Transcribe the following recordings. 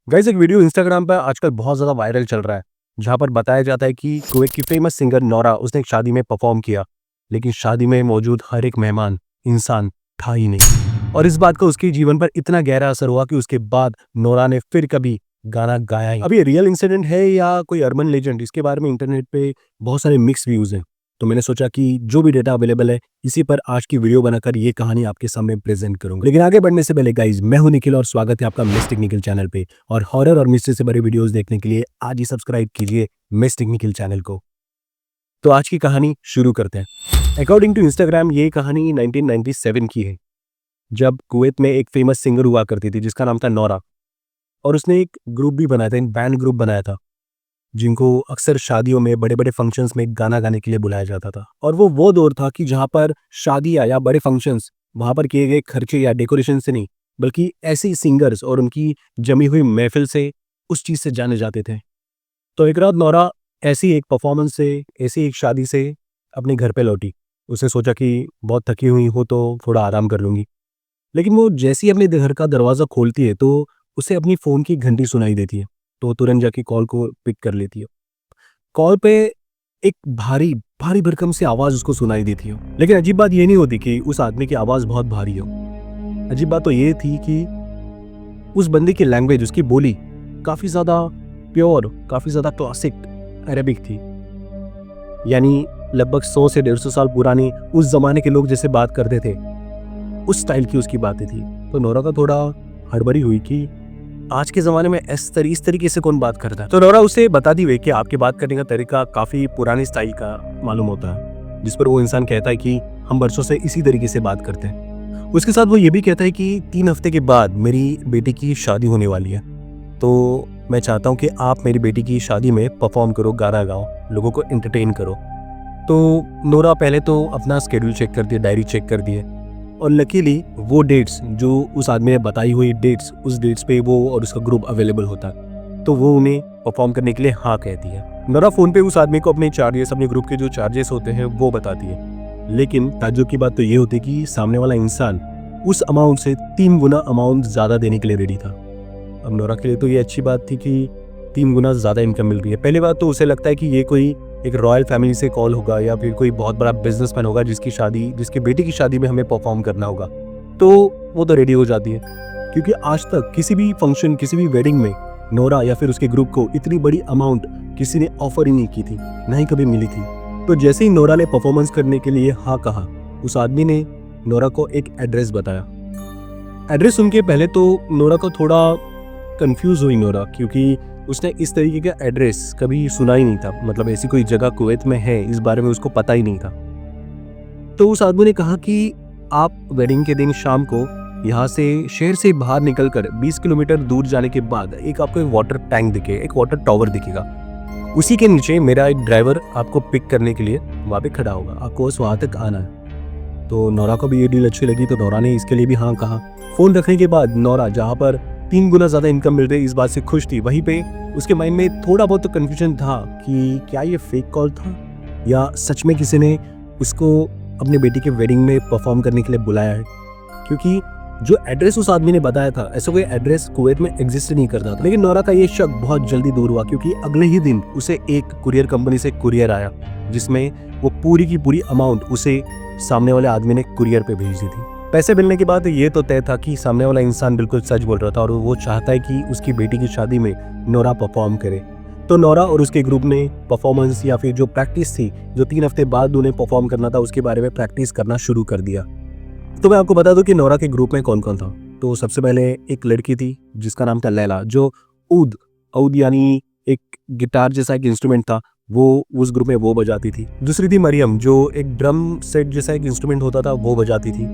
Guys एक video Instagram पर आजकल बहुत ज़्यादा वायरल चल रहा है, जहाँ पर बताया जाता है कि कुवैत की फेमस सिंगर नोरा उसने एक शादी में परफॉर्म किया, लेकिन शादी में मौजूद हर एक मेहमान इंसान था ही नहीं। और इस बात का उसके जीवन पर इतना गहरा असर हुआ कि उसके बाद नोरा ने फिर कभी गाना गाया ही। अब ये रियल इंसिडेंट है या कोई अर्बन लेजेंड, इसके बारे में इंटरनेट पे बहुत सारे मिक्स व्यूज हैं। तो मैंने सोचा कि जो भी डेटा अवेलेबल है इसी पर आज की वीडियो बनाकर ये कहानी आपके सामने प्रेजेंट करूंगा। लेकिन आगे बढ़ने से पहले गाइज, मैं हूं निखिल और स्वागत है आपका मिस टेक्निकल चैनल पे। और हॉरर और मिस्ट्री से भरे वीडियोस देखने के लिए आज ही सब्सक्राइब कीजिए मिस टेक्निकल चैनल को। तो आज की कहानी शुरू करते हैं। अकॉर्डिंग टू इंस्टाग्राम ये कहानी 1997 की है, जब कुवैत में एक फेमस सिंगर हुआ करती थी जिसका नाम था नोरा। और उसने एक ग्रुप भी बनाया था, एक बैंड ग्रुप बनाया था, जिनको अक्सर शादियों में बड़े बड़े फंक्शंस में गाना गाने के लिए बुलाया जाता था। और वो दौर था कि जहाँ पर शादियाँ या बड़े फंक्शंस वहाँ पर किए गए खर्चे या डेकोरेशन से नहीं, बल्कि ऐसी सिंगर्स और उनकी जमी हुई महफिल से, उस चीज़ से जाने जाते थे। तो एक रात नोरा ऐसी एक परफॉर्मेंस से, ऐसी एक शादी से अपने घर पे लौटी। उसने सोचा कि बहुत थकी हुई हो तो थोड़ा आराम कर लूँगी। लेकिन वो जैसे ही अपने घर का दरवाज़ा खोलती है तो उसे अपनी फ़ोन की घंटी सुनाई देती है। तो तुरंत जाके कॉल को पिक कर लेती है। कॉल पे एक भारी भारी भरकम सी आवाज़ उसको सुनाई देती हो। लेकिन अजीब बात ये नहीं होती कि उस आदमी की आवाज़ बहुत भारी हो। अजीब बात तो ये थी कि उस बंदे की लैंग्वेज, उसकी बोली काफ़ी ज़्यादा प्योर, काफ़ी ज़्यादा क्लासिक अरेबिक थी। यानी लगभग 100 से 150 साल पुरानी उस ज़माने के लोग जैसे बात करते थे, उस स्टाइल की उसकी बातें थी। तो नोरा का थोड़ा हड़बड़ी हुई कि आज के ज़माने में इस तरीके से कौन बात करता है। तो नोरा उसे बताती हुई कि आपके बात करने का तरीका काफ़ी पुरानी स्टाइल का मालूम होता है, जिस पर वो इंसान कहता है कि हम बरसों से इसी तरीके से बात करते हैं। उसके साथ वो ये भी कहता है कि 3 हफ्ते के बाद मेरी बेटी की शादी होने वाली है, तो मैं चाहता हूँ कि आप मेरी बेटी की शादी में परफॉर्म करो, गाना गाओ, लोगों को एंटरटेन करो। तो नोरा पहले तो अपना स्केड्यूल चेक करती है, डायरी चेक करती है, और लकीली वो डेट्स जो उस आदमी ने बताई हुई डेट्स, उस डेट्स पे वो और उसका ग्रुप अवेलेबल होता है। तो वो उन्हें परफॉर्म करने के लिए हाँ कहती है। नोरा फ़ोन पे उस आदमी को अपने चार्जेस, अपने ग्रुप के जो चार्जेस होते हैं वो बताती है। लेकिन ताज्जुब की बात तो ये होती है कि सामने वाला इंसान उस अमाउंट से 3 गुना अमाउंट ज़्यादा देने के लिए रेडी था। अब नोरा के लिए तो ये अच्छी बात थी कि 3 गुना ज़्यादा इनकम मिल रही है। पहली बात तो उसे लगता है कि ये कोई एक रॉयल फैमिली से कॉल होगा या फिर कोई बहुत बड़ा बिजनेसमैन होगा जिसकी बेटी की शादी में हमें परफॉर्म करना होगा। तो वो तो रेडी हो जाती है, क्योंकि आज तक किसी भी फंक्शन, किसी भी वेडिंग में नोरा या फिर उसके ग्रुप को इतनी बड़ी अमाउंट किसी ने ऑफर ही नहीं की थी, ना ही कभी मिली थी। तो जैसे ही नोरा ने परफॉर्मेंस करने के लिए हाँ कहा, उस आदमी ने नोरा को एक एड्रेस बताया। एड्रेस सुन के पहले तो नोरा को थोड़ा कंफ्यूज हुई नोरा, क्योंकि उसने इस तरीके का एड्रेस कभी सुना ही नहीं था। मतलब ऐसी कोई जगह कुवैत में है, इस बारे में उसको पता ही नहीं था। तो उस आदमी ने कहा कि आप वेडिंग के दिन शाम को यहाँ से, शहर से बाहर निकलकर 20 किलोमीटर दूर जाने के बाद एक आपको एक वाटर टैंक दिखे, एक वाटर टावर दिखेगा। उसी के नीचे मेरा एक ड्राइवर आपको पिक करने के लिए वहाँ पे खड़ा होगा, आपको बस वहाँ तक आना है। तो नोरा को भी ये डील अच्छी लगी, तो नोरा ने इसके लिए भी हाँ कहा। फ़ोन रखने के बाद नोरा, जहाँ पर 3 गुना ज़्यादा इनकम मिल रही, इस बात से खुश थी, वहीं पे उसके माइंड में थोड़ा बहुत तो कन्फ्यूजन था कि क्या ये फेक कॉल था या सच में किसी ने उसको अपने बेटी के वेडिंग में परफॉर्म करने के लिए बुलाया है। क्योंकि जो एड्रेस उस आदमी ने बताया था, ऐसा कोई एड्रेस कुवैत में एग्जिस्ट नहीं करता था। लेकिन नोरा का ये शक बहुत जल्दी दूर हुआ, क्योंकि अगले ही दिन उसे एक कुरियर कंपनी से कुरियर आया, जिसमें वो पूरी की पूरी अमाउंट उसे सामने वाले आदमी ने कुरियर पे भेज दी थी। पैसे मिलने के बाद ये तो तय था कि सामने वाला इंसान बिल्कुल सच बोल रहा था और वो चाहता है कि उसकी बेटी की शादी में नोरा परफॉर्म करे। तो नोरा और उसके ग्रुप ने परफॉर्मेंस या फिर जो प्रैक्टिस थी, जो 3 हफ्ते बाद उन्हें परफॉर्म करना था, उसके बारे में प्रैक्टिस करना शुरू कर दिया। तो मैं आपको बता दूं कि नोरा के ग्रुप में कौन कौन था। तो सबसे पहले एक लड़की थी जिसका नाम था लैला, जो ऊद यानी एक गिटार जैसा एक इंस्ट्रूमेंट था, वो उस ग्रुप में वो बजाती थी। दूसरी थी मरियम, जो एक ड्रम सेट जैसा एक इंस्ट्रूमेंट होता था, वो बजाती थी।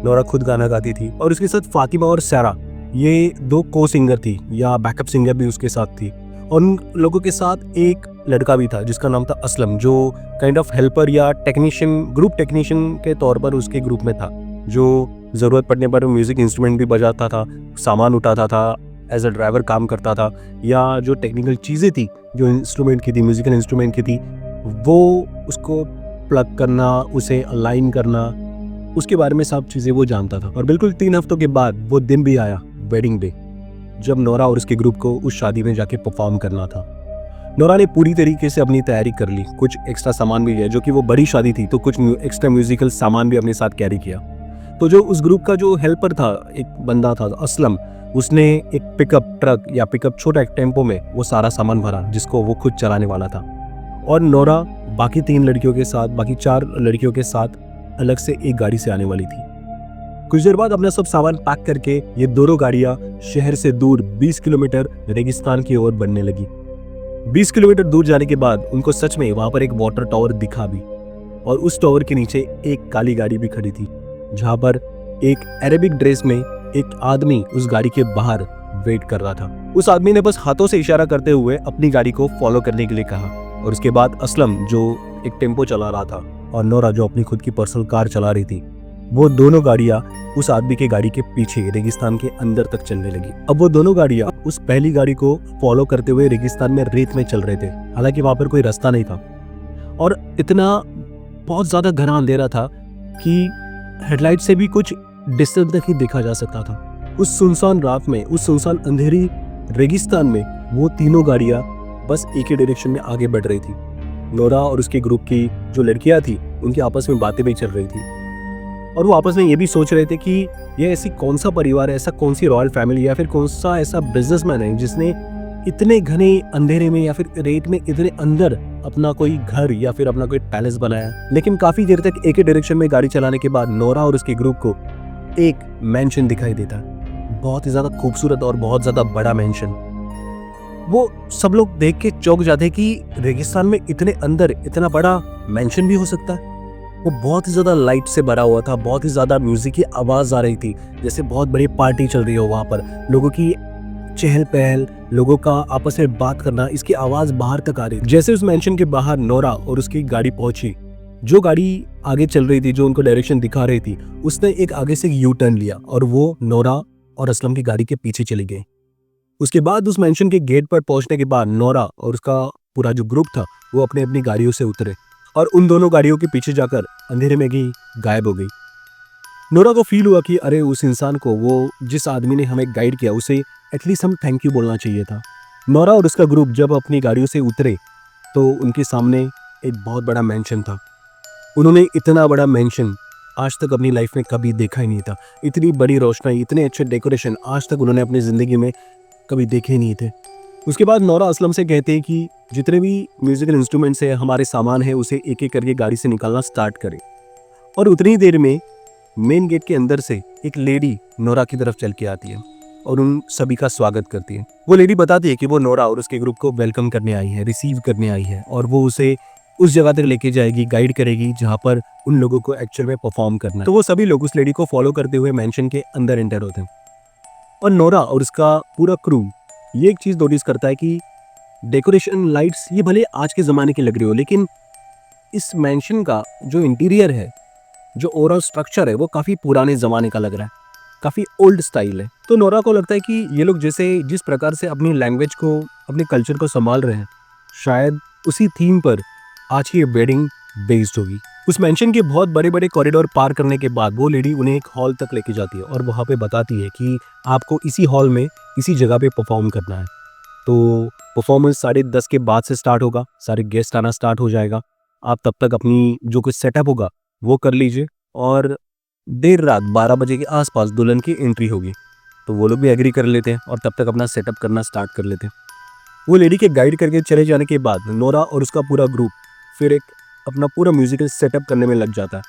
नोरा खुद गाना गाती थी। और उसके साथ फातिमा और सारा, ये 2 को सिंगर थी या बैकअप सिंगर भी उसके साथ थी। और उन लोगों के साथ एक लड़का भी था जिसका नाम था असलम, जो काइंड ऑफ हेल्पर या टेक्नीशियन, ग्रुप टेक्नीशियन के तौर पर उसके ग्रुप में था, जो ज़रूरत पड़ने पर म्यूज़िक इंस्ट्रूमेंट भी बजाता था, सामान उठाता था, एज अ ड्राइवर काम करता था, या जो टेक्निकल चीज़ें थी जो इंस्ट्रूमेंट की थी, म्यूज़िकल इंस्ट्रूमेंट की थी, वो उसको प्लग करना, उसे अलाइन करना, उसके बारे में सब चीज़ें वो जानता था। और बिल्कुल 3 हफ्तों के बाद वो दिन भी आया, वेडिंग डे। जब नोरा और उसके ग्रुप को उस शादी में जाके परफॉर्म करना था। नोरा ने पूरी तरीके से अपनी तैयारी कर ली, कुछ एक्स्ट्रा सामान भी लिया, जो कि वो बड़ी शादी थी तो कुछ एक्स्ट्रा म्यूजिकल सामान भी अपने साथ कैरी किया। तो जो उस ग्रुप का जो हेल्पर था, एक बंदा था असलम, उसने एक पिकअप ट्रक या पिकअप छोटा एक टेम्पो में वो सारा सामान भरा जिसको वो खुद चलाने वाला था। और नोरा बाकी 3 लड़कियों के साथ, बाकी 4 लड़कियों के साथ अलग से एक गाड़ी से आने वाली थी। कुछ देर बाद अपना सब सामान पैक करके ये दोनों गाड़ियां शहर से दूर 20 किलोमीटर रेगिस्तान की ओर बढ़ने लगी। 20 किलोमीटर दूर जाने के बाद उनको सच में वहां पर एक वाटर टावर दिखा भी, और उस टावर के नीचे एक काली गाड़ी भी खड़ी थी, जहां पर एक अरेबिक ड्रेस में एक आदमी उस गाड़ी के बाहर वेट कर रहा था। उस आदमी ने बस हाथों से इशारा करते हुए अपनी गाड़ी को फॉलो करने के लिए कहा, और उसके बाद असलम जो एक टेम्पो चला रहा था और नोरा जो अपनी खुद की पर्सनल कार चला रही थी, वो दोनों गाड़ियां उस आदमी के गाड़ी के पीछे रेगिस्तान के अंदर तक चलने लगी। अब वो दोनों गाड़ियां उस पहली गाड़ी को फॉलो करते हुए रेगिस्तान में रेत में चल रहे थे, हालांकि वहां पर कोई रास्ता नहीं था और इतना बहुत ज्यादा घना अंधेरा था कि हेडलाइट से भी कुछ डिस्टेंस तक ही देखा जा सकता था। उस सुनसान रात में, उस सुनसान अंधेरी रेगिस्तान में वो तीनों गाड़ियां बस एक ही डायरेक्शन में आगे बढ़ रही थी। नोरा और उसके ग्रुप की जो लड़कियां थी उनकी आपस में बातें भी चल रही थी, और वो आपस में ये भी सोच रहे थे कि ये ऐसी कौन सा परिवार है, ऐसा कौन सी रॉयल फैमिली या फिर कौन सा ऐसा बिजनेसमैन है जिसने इतने घने अंधेरे में या फिर रेत में इतने अंदर अपना कोई घर या फिर अपना कोई पैलेस बनाया। लेकिन काफी देर तक एक ही डायरेक्शन में गाड़ी चलाने के बाद नोरा और उसके ग्रुप को एक मैंशन दिखाई देता, बहुत ही ज्यादा खूबसूरत और बहुत ज्यादा बड़ा मैंशन। वो सब लोग देख के चौंक जाते कि रेगिस्तान में इतने अंदर इतना बड़ा मैंशन भी हो सकता है। वो बहुत ही ज्यादा लाइट से भरा हुआ था, बहुत ही ज्यादा म्यूजिक की आवाज आ रही थी, जैसे बहुत बड़ी पार्टी चल रही हो वहां पर, लोगों की चहल पहल, लोगों का आपस में बात करना, इसकी आवाज बाहर तक आ रही थी। जैसे उस मेंशन के बाहर नोरा और उसकी गाड़ी पहुंची, जो गाड़ी आगे चल रही थी, जो उनको डायरेक्शन दिखा रही थी, उसने एक आगे से यू टर्न लिया और वो नोरा और असलम की गाड़ी के पीछे चली गई। उसके बाद उस मेंशन के गेट पर पहुंचने के बाद नोरा और उसका पूरा जो ग्रुप था वो अपनी अपनी गाड़ियों से उतरे और उन दोनों गाड़ियों के पीछे जाकर अंधेरे में ही गायब हो गई। नोरा को फील हुआ कि अरे उस इंसान को, वो जिस आदमी ने हमें गाइड किया, उसे एटलीस्ट हम थैंक यू बोलना चाहिए था। नोरा और उसका ग्रुप जब अपनी गाड़ियों से उतरे तो उनके सामने एक बहुत बड़ा मेंशन था। उन्होंने इतना बड़ा मेंशन आज तक अपनी लाइफ में कभी देखा ही नहीं था। इतनी बड़ी रोशनाई, इतने अच्छे डेकोरेशन आज तक उन्होंने अपनी जिंदगी में कभी देखे नहीं थे। उसके बाद नोरा असलम से कहते हैं कि जितने भी म्यूजिकल इंस्ट्रूमेंट्स है, हमारे सामान है, उसे एक एक करके गाड़ी से निकालना स्टार्ट करें। और उतनी देर में मेन गेट के अंदर से एक लेडी नोरा की तरफ चल के आती है और उन सभी का स्वागत करती है। वो लेडी बताती है कि वो नोरा और उसके ग्रुप को वेलकम करने आई है, रिसीव करने आई है, और वो उसे उस जगह तक लेके जाएगी, गाइड करेगी जहाँ पर उन लोगों को एक्चुअल में परफॉर्म करना है। तो वो सभी लोग उस लेडी को फॉलो करते हुए मेंशन के अंदर एंटर होते हैं और नोरा और उसका पूरा क्रू ये एक चीज नोटिस करता है कि डेकोरेशन, लाइट्स, ये भले आज के जमाने की लग रही हो, लेकिन इस मेंशन का जो इंटीरियर है, जो ओवरऑल स्ट्रक्चर है, वो काफी पुराने जमाने का लग रहा है, काफी ओल्ड स्टाइल है। तो नोरा को लगता है कि ये लोग जैसे जिस प्रकार से अपनी लैंग्वेज को, अपने कल्चर को संभाल रहे हैं, शायद उसी थीम पर आज की वेडिंग बेस्ड होगी। उस मेंशन के बहुत बड़े बड़े कॉरिडोर पार करने के बाद वो लेडी उन्हें एक हॉल तक लेके जाती है और वहाँ पे बताती है कि आपको इसी हॉल में, इसी जगह पे परफॉर्म करना है। तो परफॉर्मेंस 10:30 के बाद से स्टार्ट होगा, सारे गेस्ट आना स्टार्ट हो जाएगा। आप तब तक अपनी जो कुछ सेटअप होगा वो कर लीजिए, और देर रात 12 बजे के आसपास दुल्हन की एंट्री होगी। तो वो लोग भी एग्री कर लेते हैं और तब तक अपना सेटअप करना स्टार्ट कर लेते हैं। वो लेडी के गाइड करके चले जाने के बाद नोरा और उसका पूरा ग्रुप फिर एक अपना पूरा म्यूजिकल सेटअप करने में लग जाता है।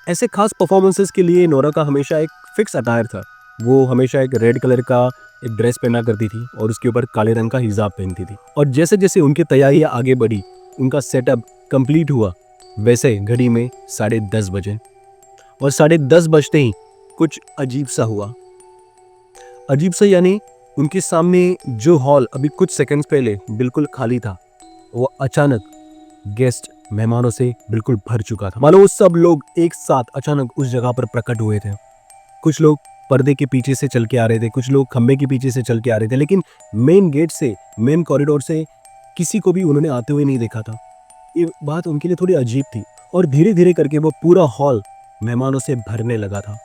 ऐसे खास परफॉर्मेंसेस के लिए नोरा का हमेशा एक फिक्स अटायर था। वो हमेशा एक रेड कलर का एक ड्रेस पहना करती थी और उसके ऊपर काले रंग का हिजाब पहनती थी। और जैसे जैसे उनकी तैयारियां आगे बढ़ी, उनका सेटअप कंप्लीट हुआ, वैसे घड़ी में 10:30 बजे, और 10:30 बजते ही कुछ अजीब सा हुआ। अजीब सा यानी उनके सामने जो हॉल अभी कुछ सेकंड्स पहले बिल्कुल खाली था, वो अचानक गेस्ट, मेहमानों से बिल्कुल भर चुका था। मानो वो सब लोग एक साथ अचानक उस जगह पर प्रकट हुए थे। कुछ लोग पर्दे के पीछे से चल के आ रहे थे, कुछ लोग खंबे के पीछे से चल के आ रहे थे, लेकिन मेन गेट से, मेन कॉरिडोर से किसी को भी उन्होंने आते हुए नहीं देखा था। ये बात उनके लिए थोड़ी अजीब थी, और धीरे धीरे करके वो पूरा हॉल मेहमानों से भरने लगा था।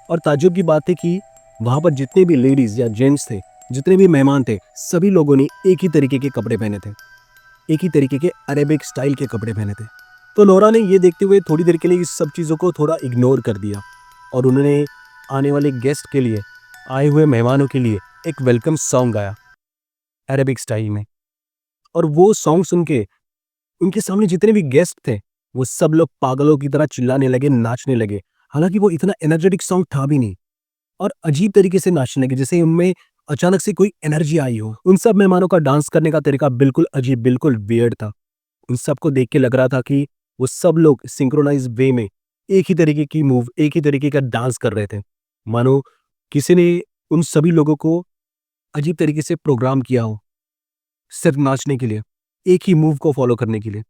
और ताज्जुब की बात है कि वहां पर जितने भी लेडीज या जेंट्स थे, जितने भी मेहमान थे, सभी लोगों ने एक ही तरीके के कपड़े पहने थे, एक ही तरीके के अरेबिक स्टाइल के कपड़े पहने थे। तो नोरा ने ये देखते हुए थोड़ी देर के लिए इस सब चीज़ों को थोड़ा इग्नोर कर दिया और उन्होंने आने वाले गेस्ट के लिए, आए हुए मेहमानों के लिए एक वेलकम सॉन्ग गाया अरेबिक स्टाइल में। और वो सॉन्ग सुन के उनके सामने जितने भी गेस्ट थे, वो सब लोग पागलों की तरह चिल्लाने लगे, नाचने लगे। हालांकि वो इतना एनर्जेटिक सॉन्ग था भी नहीं, और अजीब तरीके से नाचने लगे जैसे उनमें अचानक से कोई एनर्जी आई हो। उन सब मेहमानों का डांस करने का तरीका बिल्कुल अजीब, बिल्कुल वियर्ड था। उन सबको देख के लग रहा था कि वो सब लोग सिंक्रोनाइज वे में एक ही तरीके की मूव, एक ही तरीके का डांस कर रहे थे। मानो किसी ने उन सभी लोगों को अजीब तरीके से प्रोग्राम किया हो, सिर्फ नाचने के लिए, एक ही मूव को फॉलो करने के लिए।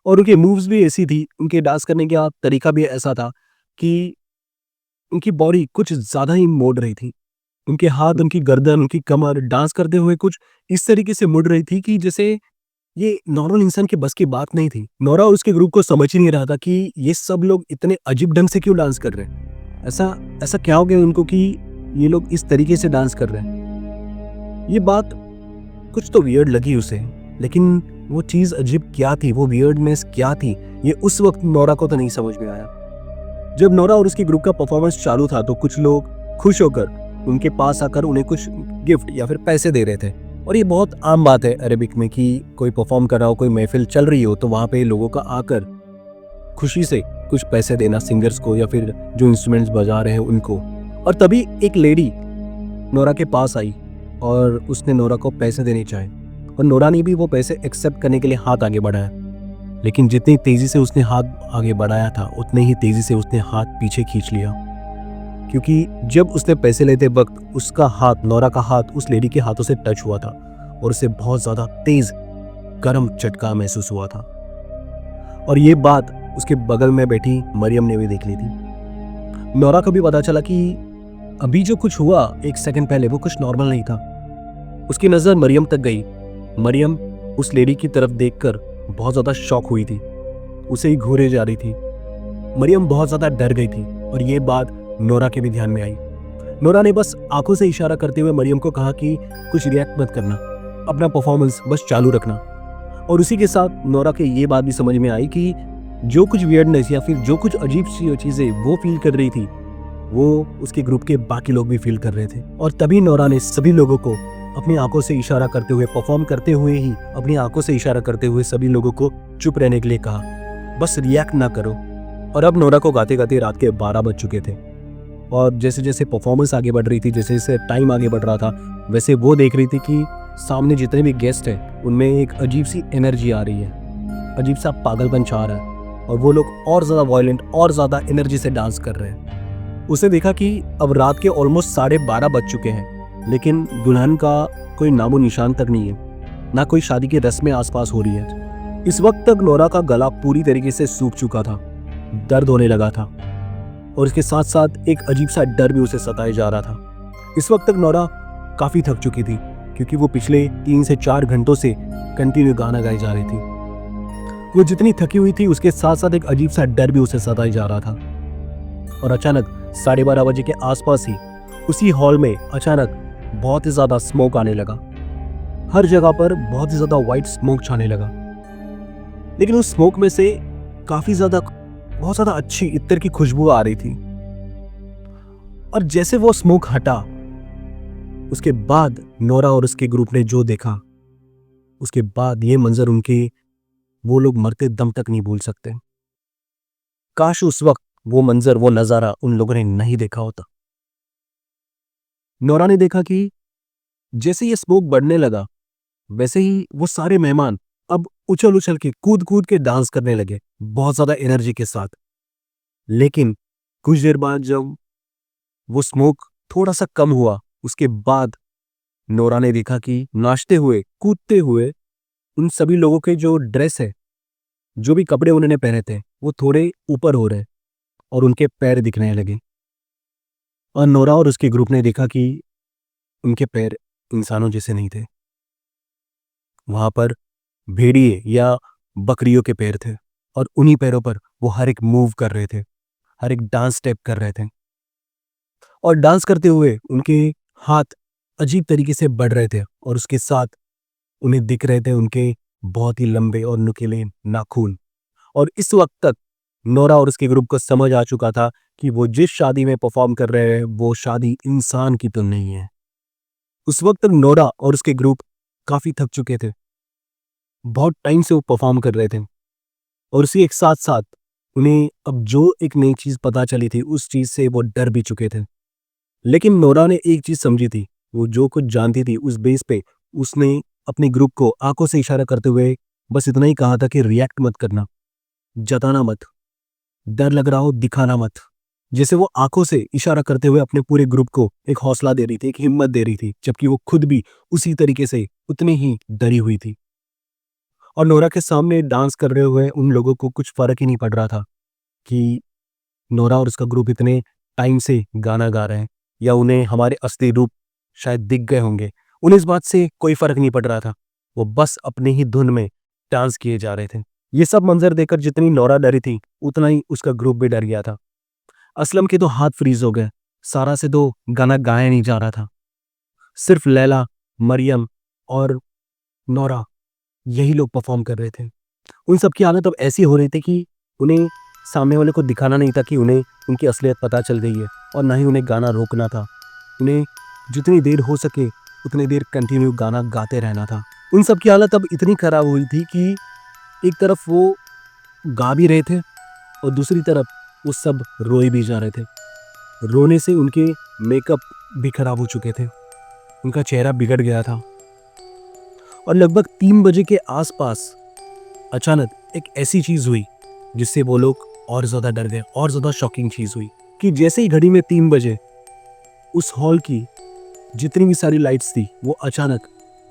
और उनके मूव्स भी ऐसी थी, उनके डांस करने का तरीका भी ऐसा था कि उनकी बॉडी कुछ ज़्यादा ही मोड़ रही थी। उनके हाथ, उनकी गर्दन, उनकी कमर डांस करते हुए कुछ इस तरीके से मुड़ रही थी कि जैसे ये नॉर्मल इंसान के बस की बात नहीं थी। नोरा और उसके ग्रुप को समझ ही नहीं रहा था कि ये सब लोग इतने अजीब ढंग से क्यों डांस कर रहे हैं। ऐसा ऐसा क्या हो गया उनको कि ये लोग इस तरीके से डांस कर रहे हैं। ये बात कुछ तो वियर्ड लगी उसे, लेकिन वो चीज़ अजीब क्या थी, वो वियर्डनेस क्या थी, ये उस वक्त नोरा को तो नहीं समझ में आया। जब नोरा और उसके ग्रुप का परफॉर्मेंस चालू था तो कुछ लोग खुश होकर उनके पास आकर उन्हें कुछ गिफ्ट या फिर पैसे दे रहे थे। और ये बहुत आम बात है अरेबिक में कि कोई परफॉर्म कर रहा हो, कोई महफिल चल रही हो, तो वहाँ पे लोगों का आकर खुशी से कुछ पैसे देना सिंगर्स को या फिर जो इंस्ट्रूमेंट्स बजा रहे हैं उनको। और तभी एक लेडी नोरा के पास आई और उसने नोरा को पैसे देने चाहे, और नोरा ने भी वो पैसे एक्सेप्ट करने के लिए हाथ आगे बढ़ाया। लेकिन जितनी तेजी से उसने हाथ आगे बढ़ाया था, उतने ही तेजी से उसने हाथ पीछे खींच लिया, क्योंकि जब उसने पैसे लेते वक्त उसका हाथ, नोरा का हाथ उस लेडी के हाथों से टच हुआ था और उसे बहुत ज़्यादा तेज गर्म झटका महसूस हुआ था। और ये बात उसके बगल में बैठी मरियम ने भी देख ली थी। नोरा को भी पता चला कि अभी जो कुछ हुआ एक सेकंड पहले, वो कुछ नॉर्मल नहीं था। उसकी नज़र मरियम तक गई। मरियम उस लेडी की तरफ देखकर बहुत ज़्यादा शॉक हुई थी, उसे ही घूरे जा रही थी। मरियम बहुत ज़्यादा डर गई थी और ये बात नोरा के भी ध्यान में आई। नोरा ने बस आंखों से इशारा करते हुए मरियम को कहा कि कुछ रिएक्ट मत करना, अपना परफॉर्मेंस बस चालू रखना। और उसी के साथ नोरा के ये बात भी समझ में आई कि जो कुछ वियर्डनेस या फिर जो कुछ अजीब सी चीज़ें वो फील कर रही थी, वो उसके ग्रुप के बाकी लोग भी फील कर रहे थे। और तभी नोरा ने सभी लोगों को अपनी आंखों से इशारा करते हुए, परफॉर्म करते हुए ही अपनी आंखों से इशारा करते हुए सभी लोगों को चुप रहने के लिए कहा, बस रिएक्ट ना करो। और अब नोरा को गाते गाते रात के 12 बज चुके थे और जैसे जैसे परफॉर्मेंस आगे बढ़ रही थी, जैसे जैसे टाइम आगे बढ़ रहा था, वैसे वो देख रही थी कि सामने जितने भी गेस्ट हैं उनमें एक अजीब सी एनर्जी आ रही है, अजीब सा पागलपन छा रहा है और वो लोग और ज़्यादा वायलेंट और ज़्यादा एनर्जी से डांस कर रहे हैं। उसे देखा कि अब रात के ऑलमोस्ट 12:30 बज चुके हैं, लेकिन दुल्हन का कोई नामो निशान तक नहीं है, ना कोई शादी की रस्में आसपास हो रही है। इस वक्त तक नोरा का गला पूरी तरीके से सूख चुका था, दर्द होने लगा था और इसके साथ साथ एक अजीब सा डर भी उसे सताए जा रहा था। इस वक्त तक नोरा काफ़ी थक चुकी थी, क्योंकि वो पिछले 3 से 4 घंटों से कंटिन्यू गाना गाई जा रही थी। वो जितनी थकी हुई थी, उसके साथ साथ एक अजीब सा डर भी उसे सताए जा रहा था। और अचानक 12:30 बजे के आसपास ही उसी हॉल में अचानक बहुत ही ज़्यादा स्मोक आने लगा। हर जगह पर बहुत ही ज़्यादा वाइट स्मोक छाने लगा, लेकिन उस स्मोक में से काफ़ी ज़्यादा, बहुत ज़्यादा अच्छी इत्तर की खुशबू आ रही थी। और जैसे वो स्मोक हटा, उसके बाद नोरा और उसके ग्रुप ने जो देखा, उसके बाद ये मंजर उनके, वो लोग मरते दम तक नहीं भूल सकते। काश उस वक्त वो मंजर, वो नज़ारा उन लोगों ने नहीं देखा होता। नोरा ने देखा कि जैसे ये स्मोक बढ़ने लगा, वैसे ही वो सारे मेहमान अब उछल उछल के, कूद कूद के डांस करने लगे, बहुत ज्यादा एनर्जी के साथ। लेकिन कुछ देर बाद जब वो स्मोक थोड़ा सा कम हुआ, उसके बाद नोरा ने देखा कि नाचते हुए, कूदते हुए उन सभी लोगों के जो ड्रेस है, जो भी कपड़े उन्होंने पहने थे, वो थोड़े ऊपर हो रहे और उनके पैर दिखने लगे। और नोरा और उसके ग्रुप ने देखा कि उनके पैर इंसानों जैसे नहीं थे, वहां पर भेड़िए या बकरियों के पैर थे और उन्हीं पैरों पर वो हर एक मूव कर रहे थे, हर एक डांस स्टेप कर रहे थे। और डांस करते हुए उनके हाथ अजीब तरीके से बढ़ रहे थे और उसके साथ उन्हें दिख रहे थे उनके बहुत ही लंबे और नुकीले नाखून। और इस वक्त तक नोरा और उसके ग्रुप को समझ आ चुका था कि वो जिस शादी में परफॉर्म कर रहे हैं वो शादी इंसान की तो नहीं है। उस वक्त तक नोरा और उसके ग्रुप काफी थक चुके थे, बहुत टाइम से वो परफॉर्म कर रहे थे और उसी एक साथ साथ उन्हें अब जो एक नई चीज पता चली थी उस चीज से वो डर भी चुके थे। लेकिन नोरा ने एक चीज समझी थी, वो जो कुछ जानती थी उस बेस पे उसने अपने ग्रुप को आंखों से इशारा करते हुए बस इतना ही कहा था कि रिएक्ट मत करना, जताना मत, डर लग रहा हो दिखाना मत। जैसे वो आंखों से इशारा करते हुए अपने पूरे ग्रुप को एक हौसला दे रही थी, एक हिम्मत दे रही थी, जबकि वो खुद भी उसी तरीके से उतनी ही डरी हुई थी। और नोरा के सामने डांस कर रहे हुए उन लोगों को कुछ फर्क ही नहीं पड़ रहा था कि नोरा और उसका ग्रुप इतने टाइम से गाना गा रहे हैं या उन्हें हमारे असली रूप शायद दिख गए होंगे। उन्हें इस बात से कोई फर्क नहीं पड़ रहा था, वो बस अपनी ही धुन में डांस किए जा रहे थे। ये सब मंजर देखकर जितनी नोरा डरी थी उतना ही उसका ग्रुप भी डर गया था। असलम के तो हाथ फ्रीज हो गए, सारा से तो गाना गाया नहीं जा रहा था। सिर्फ लैला, मरियम और नोरा यही लोग परफॉर्म कर रहे थे। उन सब की हालत अब ऐसी हो रही थी कि उन्हें सामने वाले को दिखाना नहीं था कि उन्हें उनकी असलियत पता चल गई है और ना ही उन्हें गाना रोकना था। उन्हें जितनी देर हो सके उतनी देर कंटिन्यू गाना गाते रहना था। उन सब की हालत अब इतनी खराब हुई थी कि एक तरफ वो गा भी रहे थे और दूसरी तरफ वो सब रोए भी जा रहे थे। रोने से उनके मेकअप भी खराब हो चुके थे, उनका चेहरा बिगड़ गया था। और लगभग 3 बजे के आसपास अचानक एक ऐसी चीज हुई जिससे वो लोग और ज्यादा डर गए। और ज्यादा शॉकिंग चीज हुई कि जैसे ही घड़ी में 3 बजे उस हॉल की जितनी भी सारी लाइट्स थी वो अचानक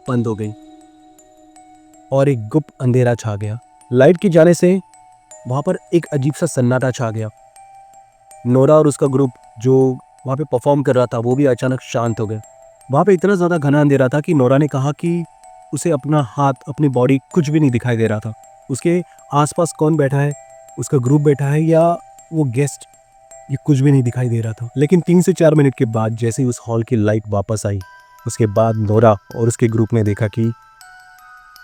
बंद हो गई और एक गुप्त अंधेरा छा गया। लाइट के जाने से वहां पर एक अजीब सा सन्नाटा छा गया। नोरा और उसका ग्रुप जो वहां पे परफॉर्म कर रहा था वो भी अचानक शांत हो गए। वहां पे इतना ज्यादा घना अंधेरा था कि नोरा ने कहा कि उसे अपना हाथ, अपनी बॉडी कुछ भी नहीं दिखाई दे रहा था। उसके आसपास कौन बैठा है, उसका ग्रुप बैठा है या वो गेस्ट, ये कुछ भी नहीं दिखाई दे रहा था। लेकिन 3 से 4 मिनट के बाद जैसे ही उस हॉल की लाइट वापस आई उसके बाद नोरा और उसके ग्रुप ने देखा कि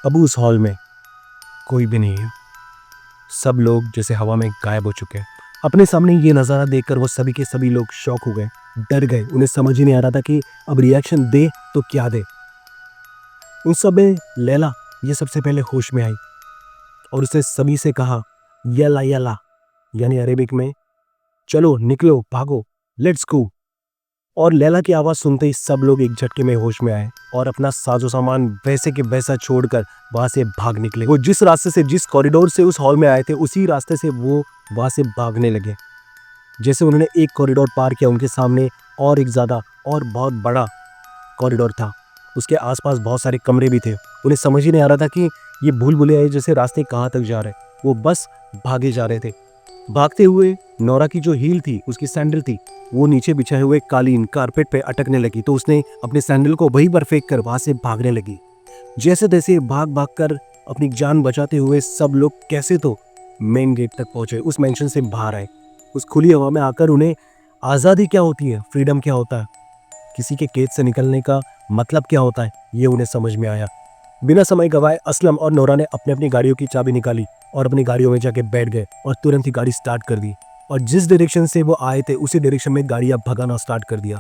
अब उस हॉल में कोई भी नहीं है। सब लोग जैसे हवा में गायब हो चुके हैं। अपने सामने ये नज़ारा देखकर वो सभी के सभी लोग शॉक हो गए, डर गए। उन्हें समझ ही नहीं आ रहा था कि अब रिएक्शन दे तो क्या दे। उस समय लैला ये सबसे पहले होश में आई और उसने सभी से कहा यला यला, यानी अरेबिक में चलो निकलो भागो, लेट्स गो। और लैला की आवाज़ सुनते ही सब लोग एक झटके में होश में आए और अपना साजो सामान वैसे के वैसा छोड़कर वहां से भाग निकले। वो जिस रास्ते से, जिस कॉरिडोर से उस हॉल में आए थे उसी रास्ते से वो वहां से भागने लगे। जैसे उन्होंने एक कॉरिडोर पार किया उनके सामने और एक ज़्यादा और बहुत बड़ा कॉरिडोर था। उसके आसपास बहुत सारे कमरे भी थे। उन्हें समझ ही नहीं आ रहा था कि ये भूल भुलैया जैसे रास्ते कहाँ तक जा रहे। वो बस भागे जा रहे थे। भागते हुए नोरा की जो हील थी, उसकी सैंडल थी, वो नीचे बिछाए हुए कालीन कारपेट पे अटकने लगी तो उसने अपने सैंडल को वहीं पर फेंक कर वहां से भागने लगी। जैसे तैसे भाग भाग कर अपनी जान बचाते हुए सब लोग कैसे तो मेन गेट तक पहुंचे, उस मेंशन से बाहर आए। उस खुली हवा में आकर उन्हें आज़ादी क्या होती है, फ्रीडम क्या होता है, किसी के कैद से निकलने का मतलब क्या होता है, ये उन्हें समझ में आया। बिना समय गवाए असलम और नोरा ने अपनी अपनी गाड़ियों की चाबी निकाली और अपनी गाड़ियों में जाके बैठ गए और तुरंत ही गाड़ी स्टार्ट कर दी और जिस डायरेक्शन से वो आए थे उसी डायरेक्शन में गाड़ियां भगाना स्टार्ट कर दिया।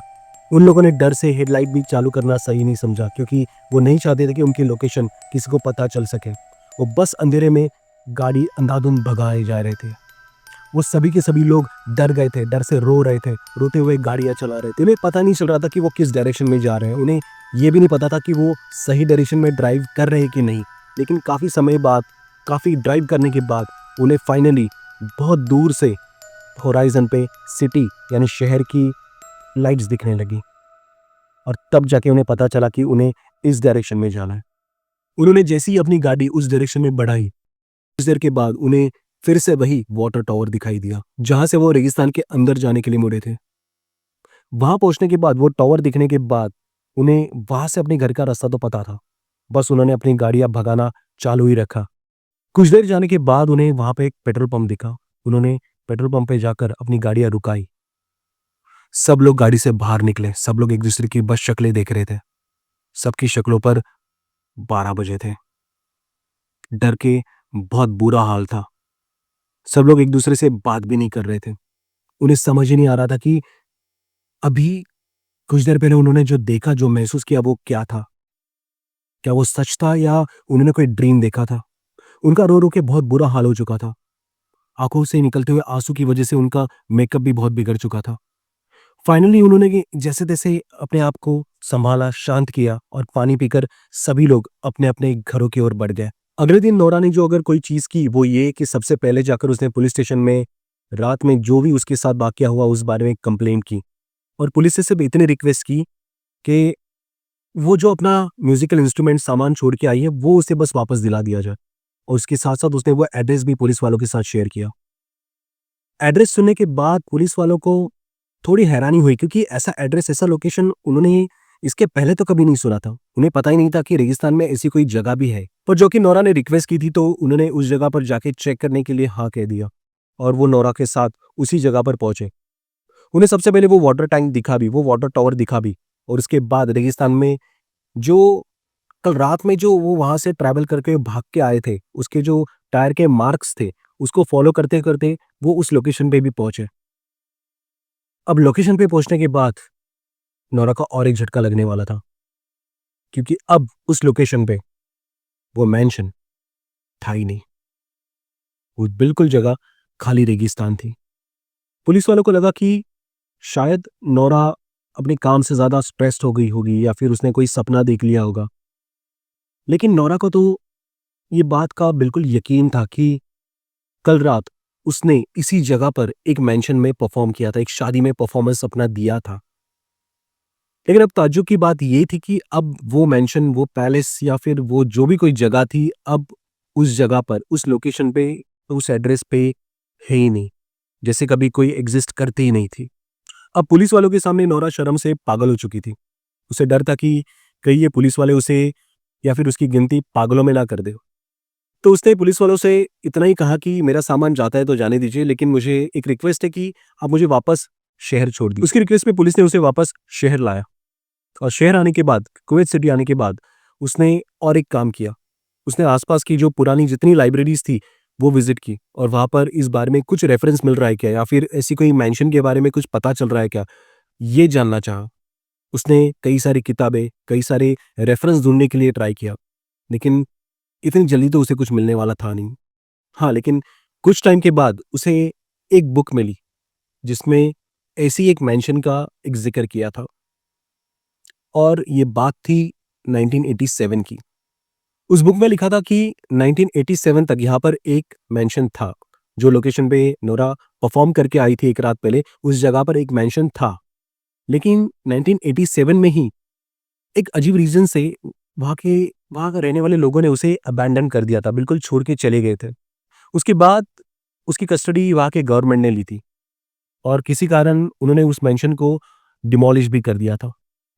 उन लोगों ने डर से हेडलाइट भी चालू करना सही नहीं समझा क्योंकि वो नहीं चाहते थे कि उनकी लोकेशन किसी को पता चल सके। वो बस अंधेरे में गाड़ी अंधाधुंध भगाए जा रहे थे। वो सभी के सभी लोग डर गए थे, डर से रो रहे थे, रोते हुए गाड़ियां चला रहे थे। उन्हें पता नहीं चल रहा था कि वो किस डायरेक्शन में जा रहे हैं। उन्हें ये भी नहीं पता था कि वो सही डायरेक्शन में ड्राइव कर रहे हैं कि नहीं। लेकिन काफ़ी समय बाद, काफ़ी ड्राइव करने के बाद उन्हें फाइनली बहुत दूर से होराइजन पे सिटी यानी शहर की लाइट्स दिखने लगी और तब जाके उन्हें पता चला कि उन्हें इस डायरेक्शन में जाना है। उन्होंने जैसे ही अपनी गाड़ी उस डायरेक्शन में बढ़ाई कुछ देर के बाद उन्हें फिर से वही वाटर टावर दिखाई दिया जहां से वो रेगिस्तान के अंदर जाने के लिए मुड़े थे। वहां पहुंचने के बाद, वो टावर दिखने के बाद उन्हें वहां से अपने घर का रास्ता तो पता था, बस उन्होंने अपनी गाड़ियां भगाना चालू ही रखा। कुछ देर जाने के बाद उन्हें वहां पे एक पेट्रोल पंप दिखा। उन्होंने पेट्रोल पंप पे जाकर अपनी गाड़ियां रुकाई। सब लोग गाड़ी से बाहर निकले, सब लोग एक दूसरे की बस शक्लें देख रहे थे। सबकी शक्लों पर 12 बजे थे। डर के बहुत बुरा हाल था। सब लोग एक दूसरे से बात भी नहीं कर रहे थे। उन्हें समझ ही नहीं आ रहा था कि अभी कुछ देर पहले उन्होंने जो देखा, जो महसूस किया, वो क्या था? क्या वो सच था या उन्होंने कोई ड्रीम देखा था? उनका रो रो के बहुत बुरा हाल हो चुका था। आंखों से निकलते हुए आंसू की वजह से उनका मेकअप भी बहुत बिगड़ चुका था। फाइनली उन्होंने जैसे तैसे अपने आप को संभाला, शांत किया और पानी पीकर सभी लोग अपने अपने घरों की ओर बढ़ गए। अगले दिन नोरा ने जो अगर कोई चीज की वो ये कि सबसे पहले जाकर उसने पुलिस स्टेशन में रात में जो भी उसके साथ वाकया हुआ उस बारे में कंप्लेंट की और पुलिस से सिर्फ इतनी रिक्वेस्ट की कि वो जो अपना म्यूजिकल इंस्ट्रूमेंट सामान छोड़ के आई है वो उसे बस वापस दिला दिया जाए। और उसके साथ साथ उसने वो एड्रेस भी पुलिस वालों के साथ शेयर किया। एड्रेस सुनने के बाद पुलिस वालों को थोड़ी हैरानी हुई, क्योंकि ऐसा एड्रेस, ऐसा लोकेशन उन्होंने इसके पहले तो कभी नहीं सुना था। उन्हें पता ही नहीं था कि रेगिस्तान में ऐसी कोई जगह भी है। पर जो कि नोरा ने रिक्वेस्ट की थी तो उन्होंने उस जगह पर जाके चेक करने के लिए हाँ कह दिया और वो नोरा के साथ उसी जगह पर पहुंचे। उन्हें सबसे पहले वो वाटर टैंक दिखा भी, वो वाटर टॉवर दिखा भी, और उसके बाद रेगिस्तान में जो कल रात में जो वो वहां से ट्रैवल करके भाग के आए थे, उसके जो टायर के मार्क्स थे, उसको फॉलो करते करते वो उस लोकेशन पे भी पहुंचे। अब लोकेशन पे पहुंचने के बाद नोरा का और एक झटका लगने वाला था, क्योंकि अब उस लोकेशन पे वो मैंशन था ही नहीं। वो बिल्कुल जगह खाली रेगिस्तान थी। पुलिस वालों को लगा कि शायद नोरा अपने काम से ज्यादा स्ट्रेस्ड हो गई होगी या फिर उसने कोई सपना देख लिया होगा। लेकिन नोरा को तो ये बात का बिल्कुल यकीन था कि कल रात उसने इसी जगह पर एक मेंशन में परफॉर्म किया था, एक शादी में परफॉर्मेंस अपना दिया था। लेकिन अब ताज्जुब की बात ये थी कि अब वो मेंशन, वो पैलेस या फिर वो जो भी कोई जगह थी, अब उस जगह पर, उस लोकेशन पे, उस एड्रेस पे है ही नहीं, जैसे कभी कोई एग्जिस्ट करती ही नहीं थी। अब पुलिस वालों के सामने नोरा शर्म से पागल हो चुकी थी। उसे डर था कि कहीं ये पुलिस वाले उसे या फिर उसकी गिनती पागलों में ना कर दे। तो उसने पुलिस वालों से इतना ही कहा कि मेरा सामान जाता है तो जाने दीजिए, लेकिन मुझे एक रिक्वेस्ट है कि आप मुझे वापस शहर छोड़ दीजिए। उसकी रिक्वेस्ट पे पुलिस ने उसे वापस शहर लाया और शहर आने के बाद, कुवैत सिटी आने के बाद, उसने और एक काम किया। उसने आसपास की जो पुरानी जितनी लाइब्रेरीज थी वो विजिट की और वहां पर इस बारे में कुछ रेफरेंस मिल रहा है क्या या फिर ऐसी कोई मेंशन के बारे में कुछ पता चल रहा है क्या, ये जानना चाहा। उसने कई सारी किताबें, कई सारे रेफरेंस ढूंढने के लिए ट्राई किया, लेकिन इतनी जल्दी तो उसे कुछ मिलने वाला था नहीं। हाँ, लेकिन कुछ टाइम के बाद उसे एक बुक मिली जिसमें ऐसी एक मेंशन का एक जिक्र किया था और ये बात थी 1987 की। उस बुक में लिखा था कि 1987 तक यहाँ पर एक मेंशन था। जो लोकेशन पे नोरा परफॉर्म करके आई थी एक रात पहले, उस जगह पर एक मेंशन था। लेकिन 1987 में ही एक अजीब रीजन से वहाँ का रहने वाले लोगों ने उसे अबैंडन कर दिया था, बिल्कुल छोड़ के चले गए थे। उसके बाद उसकी कस्टडी वहाँ के गवर्नमेंट ने ली थी और किसी कारण उन्होंने उस मेंशन को डिमोलिश भी कर दिया था,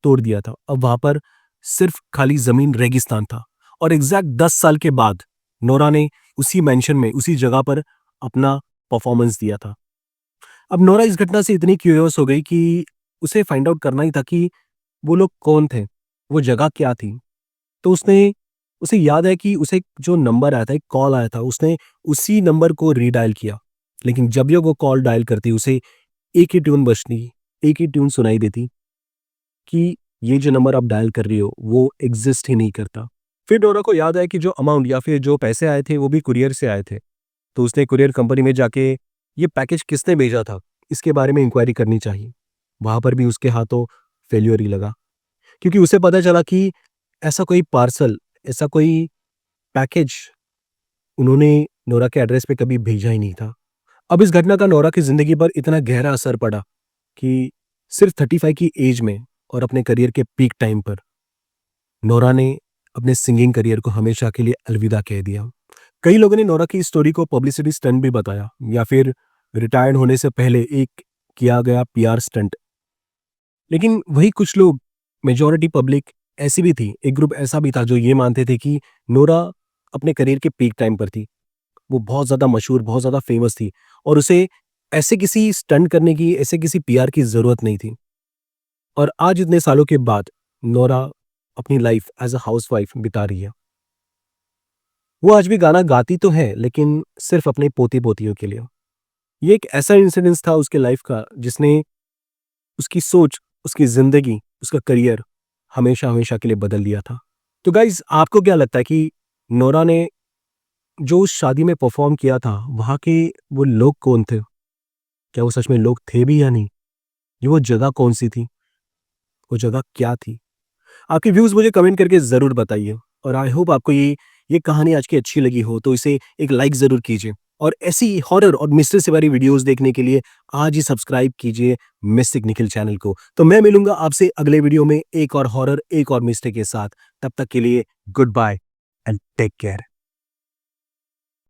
तोड़ दिया था। अब वहाँ पर सिर्फ खाली ज़मीन, रेगिस्तान था और एग्जैक्ट 10 साल के बाद नोरा ने उसी मेंशन में, उसी जगह पर अपना परफॉर्मेंस दिया था। अब नोरा इस घटना से इतनी क्यूरियस हो गई कि उसे फाइंड आउट करना ही था कि वो लोग कौन थे, वो जगह क्या थी। तो उसे याद है कि उसे जो नंबर आया था, एक कॉल आया था, उसने उसी नंबर को रीडायल किया। लेकिन जब भी वो कॉल डायल करती उसे एक ही ट्यून बजती, एक ही ट्यून सुनाई देती कि ये जो नंबर आप डायल कर रही हो वो एग्जिस्ट ही नहीं करता। फिर डोरा को याद आया कि जो अमाउंट या फिर जो पैसे आए थे वो भी कुरियर से आए थे। तो उसने कुरियर कंपनी में जाके ये पैकेज किसने भेजा था इसके बारे में इंक्वायरी करनी चाहिए। वहां पर भी उसके हाथों फेल्यूर ही लगा, क्योंकि उसे पता चला कि ऐसा कोई पार्सल, ऐसा कोई पैकेज उन्होंने नोरा के एड्रेस पे कभी भेजा ही नहीं था। अब इस घटना का नोरा की जिंदगी पर इतना गहरा असर पड़ा कि सिर्फ 35 की एज में और अपने करियर के पीक टाइम पर नोरा ने अपने सिंगिंग करियर को हमेशा के लिए अलविदा कह दिया। कई लोगों ने नोरा की स्टोरी को पब्लिसिटी स्टंट भी बताया या फिर रिटायर्ड होने से पहले एक किया गया पीआर स्टंट। लेकिन वही कुछ लोग, मेजॉरिटी पब्लिक ऐसी भी थी, एक ग्रुप ऐसा भी था जो ये मानते थे कि नोरा अपने करियर के पीक टाइम पर थी। वो बहुत ज़्यादा मशहूर, बहुत ज़्यादा फेमस थी और उसे ऐसे किसी स्टंट करने की, ऐसे किसी पीआर की ज़रूरत नहीं थी। और आज इतने सालों के बाद नोरा अपनी लाइफ एज़ अ हाउसवाइफ बिता रही है। वो आज भी गाना गाती तो है, लेकिन सिर्फ़ अपने पोते-पोतियों के लिए। ये एक ऐसा इंसिडेंस था उसके लाइफ का जिसने उसकी सोच, उसकी ज़िंदगी, उसका करियर हमेशा-हमेशा के लिए बदल दिया था। तो गाइज़ आपको क्या लगता है कि नोरा ने जो उस शादी में परफ़ॉर्म किया था, वहाँ के वो लोग कौन थे? क्या वो सच में लोग थे भी या नहीं? ये वो जगह कौन-सी थी? वो जगह क्या थी? आपके व्यूज़ मुझे कमेंट करके ज़रूर बताइए और आई होप आपको ये कहानी आज की अच्छी लगी हो, तो इसे एक लाइक ज़रूर कीजिए और ऐसी हॉरर और मिस्ट्री से भरी वीडियोज़ देखने के लिए आज ही सब्सक्राइब कीजिए मिस्टिक निखिल चैनल को। तो मैं मिलूँगा आपसे अगले वीडियो में एक और हॉरर, एक और मिस्ट्री के साथ। तब तक के लिए goodbye and take care.